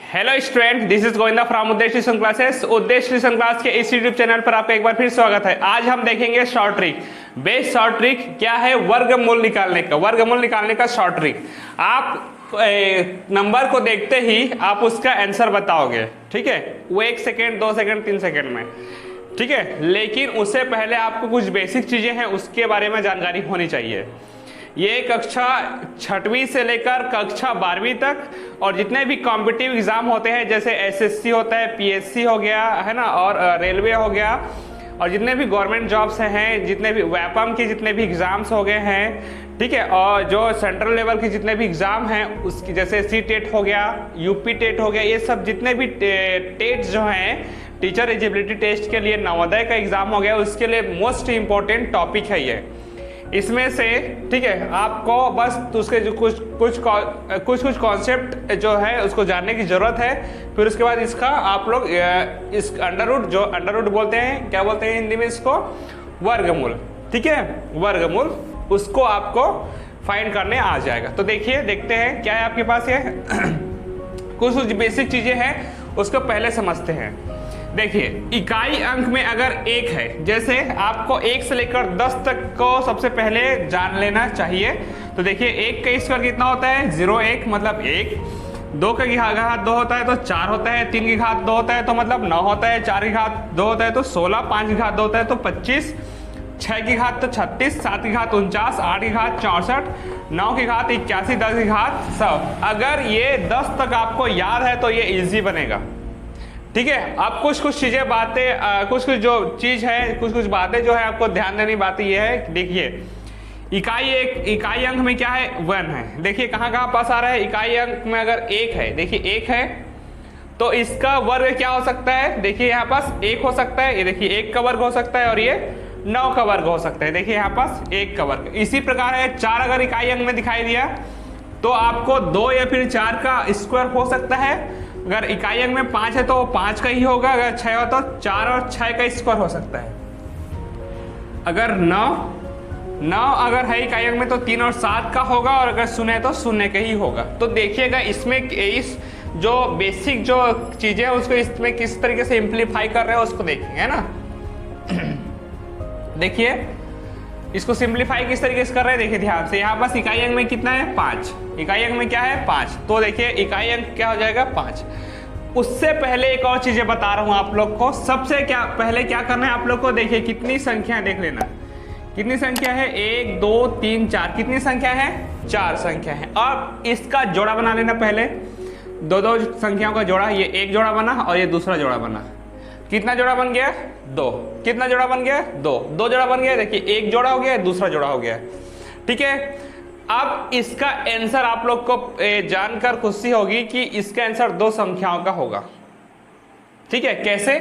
Hello student, this is Govinda from उद्देश्य tuition classes. उद्देश्य tuition class के इस यूट्यूब चैनल पर आपका एक बार फिर स्वागत है। आज हम देखेंगे short trick. Best short trick क्या है? वर्गमूल निकालने का। वर्गमूल निकालने का शॉर्ट ट्रिक। आप नंबर को देखते ही आप उसका आंसर बताओगे, ठीक है? वो 1 सेकेंड 2 सेकेंड 3 सेकेंड में, ठीक है? लेकिन उससे पहले आपको कुछ बेसिक चीजें हैं उसके बारे में जानकारी होनी चाहिए। ये कक्षा 6वीं से लेकर कक्षा 12वीं तक और जितने भी कॉम्पिटिटिव एग्जाम होते हैं जैसे एसएससी होता है, पीएससी हो गया है ना, और रेलवे हो गया, और जितने भी गवर्नमेंट जॉब्स हैं, जितने भी व्यापम के जितने भी एग्जाम्स हो गए हैं, ठीक है, और जो सेंट्रल लेवल के जितने भी एग्जाम हैं उसकी जैसे सी टेट हो गया, यूपी टेट हो गया, ये सब जितने भी टेट्स जो हैं, टीचर एलिजिबिलिटी टेस्ट के लिए नवोदय का एग्जाम हो गया, उसके लिए मोस्ट इंपॉर्टेंट टॉपिक है ये। इसमें से, ठीक है, आपको बस उसके जो कुछ कॉन्सेप्ट जो है उसको जानने की जरूरत है। फिर उसके बाद इसका आप लोग इस अंडर रूट बोलते हैं, क्या बोलते हैं हिंदी में इसको? वर्गमूल, ठीक है? वर्गमूल, उसको आपको फाइंड करने आ जाएगा। तो देखिए, देखते हैं क्या है आपके पास। ये कुछ बेसिक चीजें हैं उसको पहले समझते हैं। देखिए, इकाई अंक में अगर 1 है, जैसे आपको 1 से लेकर 10 तक को सबसे पहले जान लेना चाहिए। तो देखिए, 1 का स्क्वायर कितना होता है? 0 1 मतलब 1। 2 का घात 2 होता है तो 4 होता है। 3 की घात 2 होता है तो मतलब 9 होता है। 4 की घात 2 होता है तो 16। 5 की घात 2 होता है तो 25। 6 की घात तो 36। 7 की घात 49। 8 की घात 64। 9 की घात 81। 10 की घात 100। अगर ये 10 तक आपको याद है तो ये इजी बनेगा, ठीक है? अब कुछ चीजें बातें कुछ जो चीज है, कुछ बातें जो है आपको ध्यान देनी बात ये है। देखिए, इकाई अंक में क्या है? 1 है। देखिए कहाँ पास आ रहा है? इकाई अंक में अगर 1 है, देखिए 1 है तो इसका वर्ग क्या हो सकता है? देखिए यहाँ पास 1 हो सकता है, ये देखिए 1 का वर्ग हो सकता है, और ये 9 का वर्ग हो सकता है। देखिए यहाँ पास 1 का वर्ग। इसी प्रकार है 4 अगर इकाई अंक में दिखाई दिया तो आपको 2 या फिर 4 का स्क्वायर हो सकता है। अगर इकाई अंक में 5 है तो 5 का ही होगा। अगर 6 हो तो 4 और 6 का स्क्वायर हो सकता है। अगर 9 अगर है इकाई अंक में तो 3 और 7 का होगा, और अगर 0 है तो 0 का ही होगा। तो देखिएगा इसमें इस जो बेसिक जो चीजें है उसको इसमें किस तरीके से सिंप्लीफाई कर रहे हैं उसको देखेंगे, है ना? देखिए इसको सिंप्लीफाई किस तरीके से कर रहे हैं, देखिए ध्यान से। यहाँ पास इकाई अंक में कितना है? 5। इकाई अंक में क्या है? 5। तो देखिए इकाई अंक क्या हो जाएगा? 5। उससे पहले एक और चीजें बता रहा हूं आप लोग को। सबसे पहले क्या करना है आप लोग को? देखिए कितनी संख्या देख लेना। कितनी संख्या है? 1 2 3 4। कितनी संख्या है? 4 संख्या है। अब इसका जोड़ा बना लेना पहले। दो संख्याओं का जोड़ा, ये एक जोड़ा बना और ये दूसरा जोड़ा बना। कितना जोड़ा बन गया? 2। कितना जोड़ा बन गया? 2 जोड़ा बन गया। देखिए एक जोड़ा हो गया, दूसरा जोड़ा हो गया, ठीक है? अब इसका आंसर आप लोग को जानकर खुशी होगी कि इसका आंसर 2 संख्याओं का होगा, ठीक है? कैसे?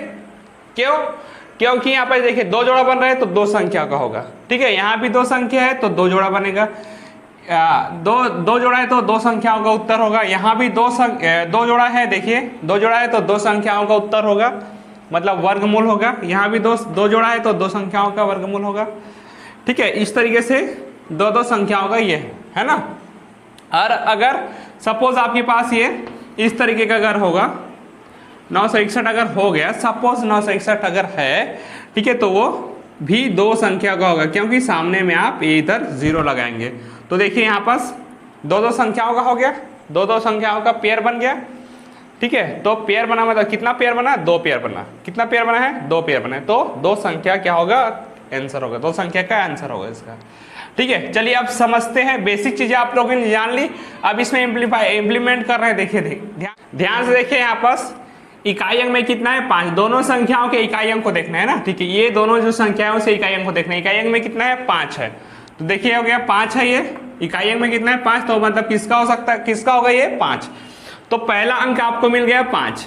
क्योंकि यहाँ पर देखिए 2 जोड़ा बन रहा है तो 2 संख्या का होगा, ठीक है? यहाँ भी 2 संख्या है तो 2 जोड़ा बनेगा। 2 जोड़ा है तो 2 संख्याओं का उत्तर होगा। यहाँ भी 2 जोड़ा है, देखिए 2 जोड़ा है तो 2 संख्याओं का उत्तर होगा, मतलब वर्गमूल होगा। यहाँ भी 2 जोड़ा है तो 2 संख्याओं का वर्गमूल होगा, ठीक है? इस तरीके से 2 संख्याओं का ये है ना। और अगर सपोज आपके पास ये इस तरीके का अगर होगा, 961 अगर हो गया, सपोज 961 अगर है, ठीक है, तो वो भी 2 संख्या का होगा, क्योंकि सामने में आप इधर 0 लगाएंगे। तो देखिए यहाँ पास 2 संख्याओं का हो गया, 2 संख्याओं का पेयर बन गया, ठीक है? तो पेयर बना मतलब कितना पेयर बना? 2 पेयर बना। कितना पेयर बना है? 2 पेयर बना है। तो 2 संख्या क्या होगा? आंसर होगा। 2 संख्या का आंसर होगा इसका, ठीक है? चलिए अब समझते हैं। बेसिक चीजें आप लोगों ने जान ली, अब इसमें इम्प्लीमेंट कर रहे हैं। देखिए ध्यान से देखिए, यहाँ पास इकाई अंक में कितना है? 5। दोनों संख्याओं के इकाई अंक को देखना है ना, ठीक है? ये दोनों जो संख्याओं से इकाई अंक को देखना है। इकाई अंक में कितना है? 5 है। तो देखिए हो गया 5 है। ये इकाई अंक में कितना है? 5। तो मतलब किसका हो सकता है? किसका होगा ये? 5। तो पहला अंक आपको मिल गया 5।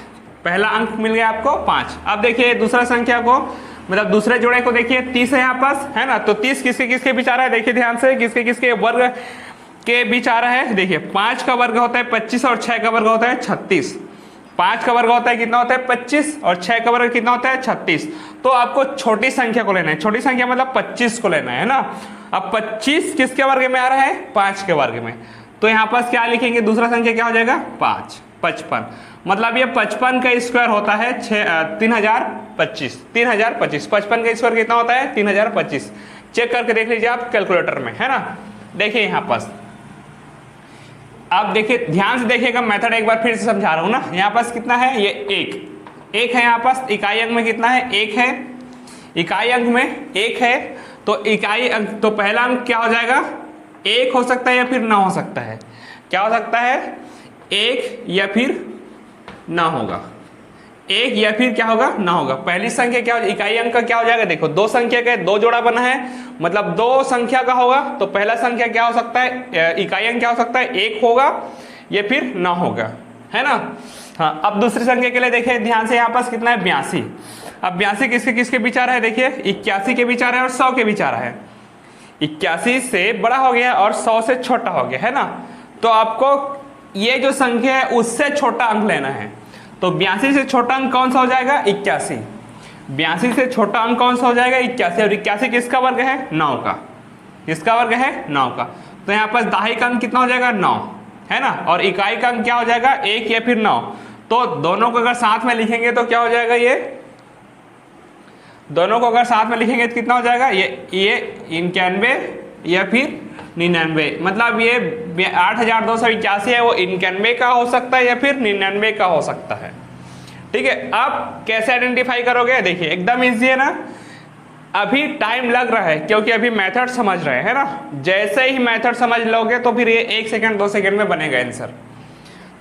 पहला अंक मिल गया आपको 5। अब देखिए दूसरा संख्या को, मतलब दूसरे जोड़े को देखिए, 30 है यहाँ पास, है ना? तो 30 किसके बीच आ रहा है? देखिए ध्यान से, किसके वर्ग के बीच आ रहा है? देखिए 5 का वर्ग होता है 25 और 6 का वर्ग होता है 36। 5 का वर्ग होता है कितना होता है? 25 और 6 का वर्ग कितना होता है? 36। तो आपको छोटी संख्या को लेना है। छोटी संख्या मतलब 25 को लेना है ना। अब 25 किसके वर्ग में आ रहा है? 5 के वर्ग में। तो यहाँ पास क्या लिखेंगे? दूसरा संख्या क्या हो जाएगा? 5, 55, मतलब ये 55 का स्क्वायर होता है 3025। 55 का स्क्वायर कितना होता है? 3025। चेक करके देख लीजिए आप कैलकुलेटर में, है ना। देखिए यहाँ पास आप देखिए, ध्यान से देखिएगा, मेथड एक बार फिर से समझा रहा हूँ ना। यहाँ पास कितना है? ये एक है। यहाँ पास इकाई अंक में कितना है? 1 है। इकाई अंक में 1 है, तो इकाई अंक, तो पहला अंक क्या हो जाएगा? 1 हो सकता है या फिर ना हो सकता है। क्या हो सकता है? 1 या फिर ना होगा। 1 या फिर क्या होगा? ना होगा। पहली संख्या क्या हो, इकाई अंक का क्या हो जाएगा? देखो, दो संख्या का 2 जोड़ा बना है, मतलब 2 संख्या का होगा, तो पहला संख्या क्या हो सकता है? इकाई अंक क्या हो सकता है? 1 होगा या फिर ना होगा, है ना। हाँ, अब दूसरी संख्या के लिए देखिए ध्यान से, यहाँ पास कितना है? 82। अब 82 किसके किसके बीच आ रहा है? देखिए 81 के बीच आ रहा है और 100 के बीच आ रहा है। 81 से बड़ा हो गया और 100 से छोटा हो गया, है ना। तो आपको ये जो संख्या है उससे छोटा अंक लेना है। तो 82 से छोटा अंक कौन सा हो जाएगा? 81। 82 से छोटा अंक कौन सा हो जाएगा? 81। और 81 किसका वर्ग है? 9 का। किसका वर्ग है? 9 का। तो यहाँ पास दाहिने का अंक कितना हो जाएगा? 9, है ना। और इकाई का अंक क्या हो जाएगा? 1 या फिर 9। तो दोनों को अगर साथ में लिखेंगे तो क्या हो जाएगा? ये दोनों को अगर साथ में लिखेंगे तो कितना हो जाएगा? ये 91 या फिर 99, मतलब ये 8281 है, वो 91 का हो सकता है या फिर 99 का हो सकता है। ठीक है, अब कैसे आइडेंटिफाई करोगे? देखिए एकदम इजी है ना। अभी टाइम लग रहा है क्योंकि अभी मेथड समझ रहे हैं ना। जैसे ही मेथड समझ लोगे तो फिर ये 1 सेकंड 2 सेकंड में बनेगा आंसर।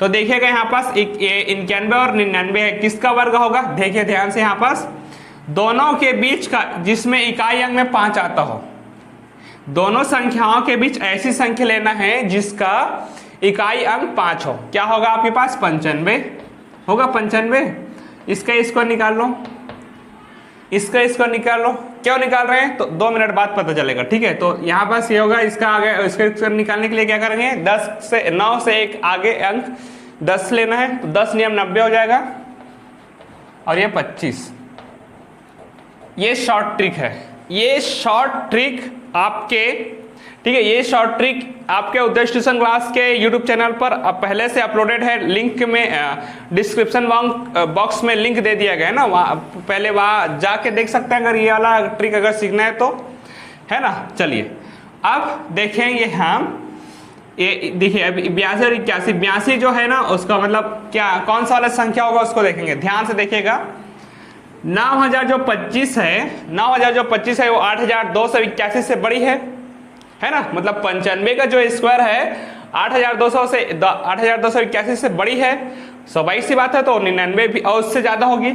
तो देखिएगा यहाँ पास 91 और 99 है, किसका वर्ग होगा? देखिए ध्यान से, यहाँ पास दोनों के बीच का, जिसमें इकाई अंक में 5 आता हो, दोनों संख्याओं के बीच ऐसी संख्या लेना है जिसका इकाई अंक 5 हो। क्या होगा आपके पास? 95 होगा। 95, इसका स्क्वायर निकाल लो, इसका स्क्वायर निकाल लो। क्यों निकाल रहे हैं? तो 2 मिनट बाद पता चलेगा। ठीक है, तो यहाँ पास ये होगा, इसका आगे, इसका स्क्वायर निकालने के लिए क्या करेंगे? 9 से एक आगे अंक 10 लेना है, तो 10 नियम 90 हो जाएगा और ये 25। ये शॉर्ट ट्रिक है, ये शॉर्ट ट्रिक आपके, ठीक है, ये शॉर्ट ट्रिक आपके उद्देश्य ट्यूशन क्लास के यूट्यूब चैनल पर पहले से अपलोडेड है। लिंक में डिस्क्रिप्शन बॉक्स में लिंक दे दिया गया है ना, वहाँ पहले वहाँ जाके देख सकते हैं अगर ये वाला ट्रिक अगर सीखना है तो, है ना। चलिए अब देखेंगे हम, ये देखिए अभी 82 और 81, 82 जो है ना उसका मतलब क्या, कौन सा वाला संख्या होगा उसको देखेंगे। ध्यान से देखिएगा, 9000 जो 25 है, 9000 जो 25 है वो 8281 से बड़ी है ना। मतलब 95 का जो स्क्वायर है 8281 से बड़ी है, स्वाभाविक सी बात है। तो 99 भी और उससे ज्यादा होगी,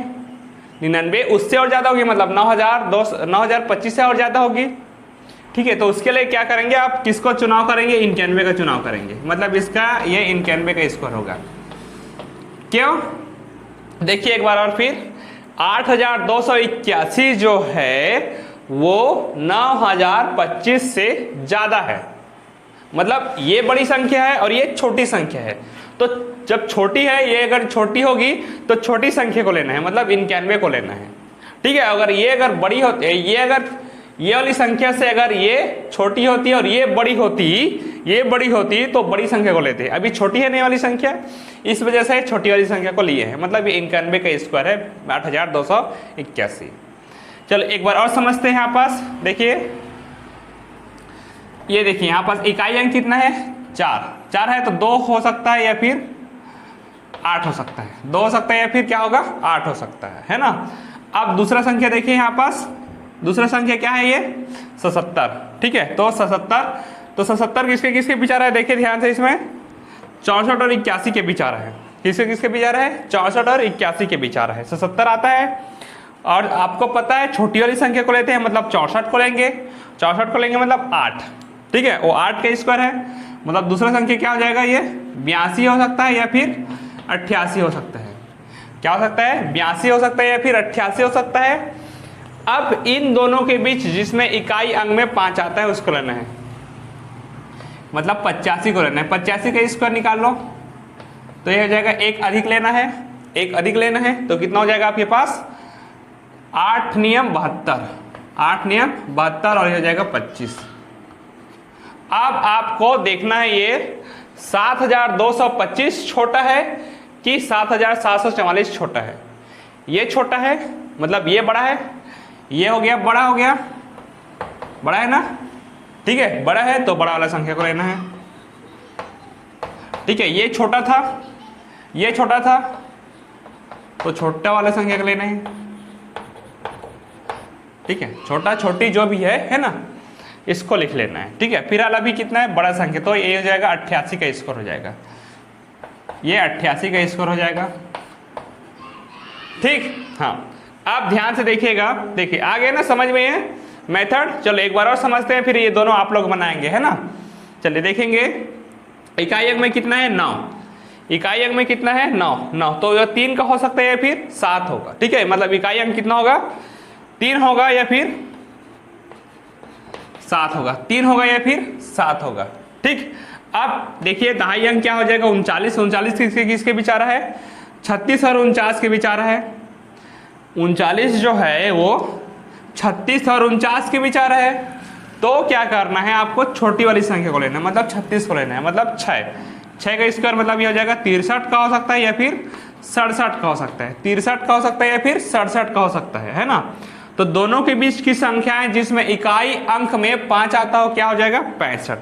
99 उससे और ज्यादा होगी, मतलब 9025 से और ज्यादा होगी। ठीक है, तो उसके लिए क्या करेंगे आप? किसको चुनाव करेंगे? 91 का चुनाव करेंगे, मतलब इसका ये 91 का स्क्वायर होगा। क्यों? देखिए एक बार और फिर, 8281 जो है वो 9025 से ज्यादा है, मतलब ये बड़ी संख्या है और ये छोटी संख्या है। तो जब छोटी है, ये अगर छोटी होगी तो छोटी संख्या को लेना है, मतलब 91 को लेना है। ठीक है, अगर ये अगर बड़ी होती, ये वाली संख्या से अगर ये छोटी होती है और ये बड़ी होती तो बड़ी संख्या को लेते हैं। अभी छोटी है नहीं वाली संख्या, इस वजह से छोटी वाली संख्या को लिए है, मतलब ये 91 का स्क्वायर है 8281। चलो एक बार और समझते हैं। यहाँ पास देखिए, ये देखिए यहाँ पास इकाई अंक कितना है? 4 है, तो 2 हो सकता है या फिर 8 हो सकता है, 2 हो सकता है या फिर क्या होगा? 8 हो सकता है ना। अब दूसरा संख्या देखिए, यहाँ पास दूसरा संख्या क्या है? ये 77। ठीक है, तो 77 किसके किसके बीच आ रहा है? देखिए ध्यान से, इसमें 64 और 81 के बीच आ रहा है। किसके किसके बीच आ रहा है? 64 और 81 के बीच आ रहा है। 77 आता है, और आपको पता है छोटी वाली संख्या को लेते हैं, मतलब 64 को लेंगे, 64 को लेंगे मतलब 8। ठीक है, वो 8 का स्क्वायर है, मतलब दूसरा संख्या क्या हो जाएगा? ये 82 हो सकता है या फिर 88 हो सकता है। क्या हो सकता है? 82 हो सकता है या फिर 88 हो सकता है। अब इन दोनों के बीच जिसमें इकाई अंक में 5 आता है उसको लेना है, मतलब 85 को लेना है। 85 का स्क्वायर निकाल लो, तो ये हो जाएगा, एक अधिक लेना है, तो कितना हो जाएगा आपके पास? 8 नियम 72 और ये हो जाएगा 25। अब आपको देखना है ये 7225 छोटा है कि 7744 छोटा है, ये छोटा है मतलब ये बड़ा है, ये हो गया बड़ा, हो गया बड़ा है ना, ठीक है, बड़ा है तो बड़ा वाला संख्या को लेना है, ठीक है। ये छोटा था, ये छोटा था तो छोटा वाला संख्या को लेना है, ठीक है। छोटा छोटी जो भी है ना, इसको लिख लेना है, ठीक है। फिर वाला भी कितना है, बड़ा संख्या, तो ये हो जाएगा 88 का स्क्वायर हो जाएगा, ये 88 का स्क्वायर हो जाएगा, ठीक। हाँ, आप ध्यान से देखिएगा, देखिए आ गया ना समझ में ये मेथड। चलो एक बार और समझते हैं, फिर ये दोनों आप लोग बनाएंगे, है ना। चलिए देखेंगे, इकाई अंक में कितना है 9, इकाई अंक में कितना है 9, तो ये 3 का हो सकता है या फिर 7 होगा, ठीक है। मतलब इकाई अंक कितना होगा, 3 होगा या फिर 7 होगा, 3 होगा या फिर 7 होगा, ठीक। अब देखिए दहाई अंक क्या हो जाएगा, 39, 39 किसके बीच आ रहा है, 36 और 49 के बीच आ रहा है। 39 जो है वो 36 और 49 के बीच आ रहा है, तो क्या करना है आपको, छोटी वाली संख्या को लेना है, मतलब 36 को लेना है, मतलब 6 का स्क्वायर मतलब ये हो जाएगा 63 का हो सकता है या फिर 67 का हो सकता है, 63 का हो सकता है या फिर 67 का हो सकता है ना। तो दोनों के बीच की संख्याएं जिसमें इकाई अंक में 5 आता हो, क्या हो जाएगा 65,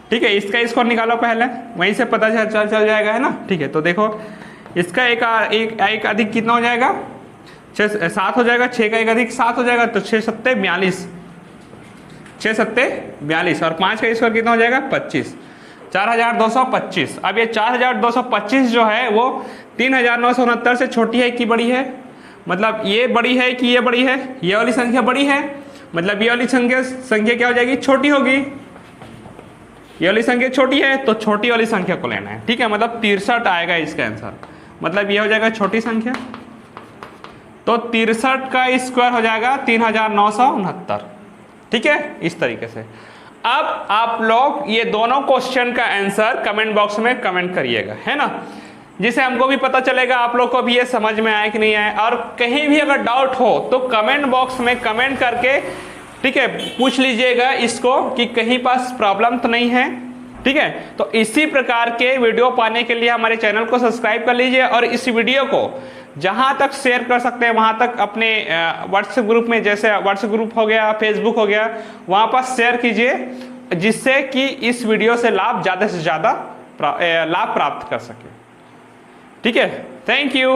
ठीक है। इसका स्क्वायर निकालो पहले, वहीं से पता चल जाएगा, है ना, ठीक है। तो देखो इसका एक अधिक कितना हो जाएगा, 7 हो जाएगा, 6 का एक अधिक 7 हो जाएगा, तो 6 सत्ते 42, 6 सत्ते 42 और 5 का स्क्वायर कितना हो जाएगा 25, 4225। अब ये 4225 जो है वो 3969 से छोटी है कि बड़ी है, मतलब ये बड़ी है कि ये बड़ी है, ये वाली संख्या बड़ी है, मतलब ये वाली संख्या क्या हो जाएगी, छोटी होगी, ये वाली संख्या छोटी है तो छोटी वाली संख्या को लेना है, ठीक है। मतलब 63 आएगा इसका आंसर, मतलब ये हो जाएगा छोटी संख्या, तो 63 का स्क्वायर हो जाएगा 3969, ठीक है, इस तरीके से। अब आप लोग ये दोनों क्वेश्चन का आंसर कमेंट बॉक्स में कमेंट करिएगा, है ना, जिससे हमको भी पता चलेगा आप लोग को भी ये समझ में आया कि नहीं आया। और कहीं भी अगर डाउट हो तो कमेंट बॉक्स में कमेंट करके, ठीक है, पूछ लीजिएगा इसको कि कहीं पास प्रॉब्लम तो नहीं है, ठीक है। तो इसी प्रकार के वीडियो पाने के लिए हमारे चैनल को सब्सक्राइब कर लीजिए और इस वीडियो को जहां तक शेयर कर सकते हैं वहां तक अपने व्हाट्सएप ग्रुप में, जैसे व्हाट्सएप ग्रुप हो गया, फेसबुक हो गया, वहां पर शेयर कीजिए, जिससे कि इस वीडियो से लाभ ज्यादा से ज्यादा लाभ प्राप्त कर सके, ठीक है। Thank you.